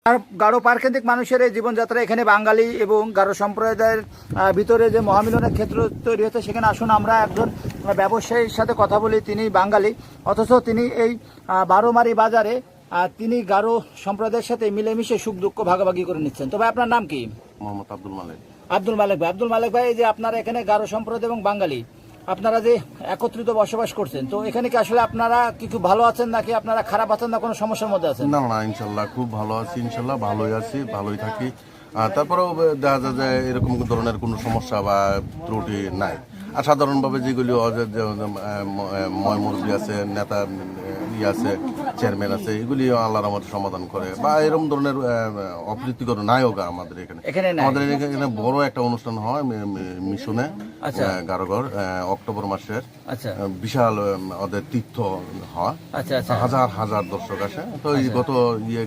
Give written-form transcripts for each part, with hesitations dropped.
আর গারো পাড়কেন্দ্রিক মানুষের এই জীবনযাত্রা, এখানে বাঙালি এবং গারো সম্প্রদায়ের ভিতরে যে মহামিলনের ক্ষেত্র তৈরি হচ্ছে, সেখানে আসুন আমরা একজন ব্যবসায়ীর সাথে কথা বলি। তিনি বাঙালি, অথচ তিনি এই বারোমারি বাজারে তিনি গারো সম্প্রদায়ের সাথে মিলেমিশে সুখ দুঃখ ভাগাভাগি করে নিচ্ছেন। তবে আপনার নাম কি? মোহাম্মদ আব্দুল মালিক। আব্দুল মালিক ভাই। আব্দুল মালিক ভাই, যে আপনারা এখানে গারো সম্প্রদায় এবং বাঙালি আপনারা যে একত্রিত বসবাস করছেন, তো এখানে কি আসলে আপনারা কিছু ভালো আছেন নাকি আপনারা খারাপ আছেন না কোনো সমস্যার মধ্যে আছেন? না না, ইনশাল্লাহ খুব ভালো আছি, ইনশাল্লাহ ভালোই আছি, ভালোই থাকি। তারপরেও দেখা যায় যে এরকম ধরনের কোনো সমস্যা বা ত্রুটি নাই। আর সাধারণভাবে যেগুলি ময় মুরব্বী আছে, নেতা আছে, চেয়ারম্যান আছে, এগুলি আল্লাহর রহমতে সমাধান করে, বা এরকম ধরনের অপ্রীতিকর নায়ক আমাদের এখানে। আমাদের এখানে বড় একটা অনুষ্ঠান হয় মিশনে গারোঘর, অক্টোবর মাসের বিশাল ওদের তীর্থ হয়, হাজার হাজার দর্শক আসে। তো এই গত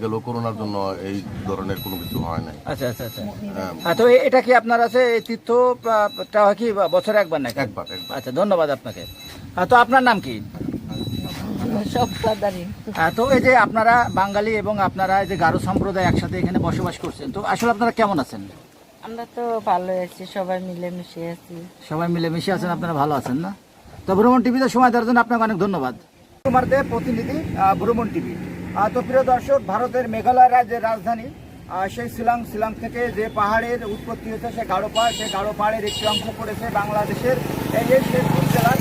গেল করোনার জন্য এই ধরনের কোনো কিছু হয় নাই। তো এটা কি আপনার আছে এই তীর্থটা হয় কি বছরে একবার নাকি? একবার। আচ্ছা, ধন্যবাদ আপনাকে। তো আপনার নাম কি? তো এই যে আপনারা বাঙালি এবং আপনারা যে গারো সম্প্রদায় একসাথে এখানে বসবাস করছেন, তো আসলে আপনারা কেমন আছেন? আমরা তো ভালো আছি, সবাই মিলেমিশে আছি। সবাই মিলেমিশে আছেন, আপনারা ভালো আছেন না? তো ভ্রমণ টিভিতে সময় দেওয়ার জন্য আপনাকে অনেক ধন্যবাদ। কুমারদের প্রতিনিধি ভ্রমণ টিভি। তো প্রিয় দর্শক, ভারতের মেঘালয় রাজ্যের রাজধানী সেই শিলং থেকে যে পাহাড়ের উৎপত্তি হয়েছে, সেই গারো পাহাড়, সেই গারো পাহাড়ের একটি অংশ পড়েছে বাংলাদেশের এই শেরপুর জেলার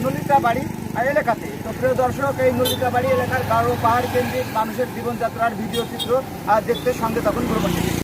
নলিতাবাড়ি এলাকাতে। তো প্রিয় দর্শক, এই নলিতাবাড়ি এলাকার গারো পাহাড় কেন্দ্রিক মানুষের জীবনযাত্রার ভিডিও চিত্র দেখতে সঙ্গে তখন ভ্রমণ টিভি।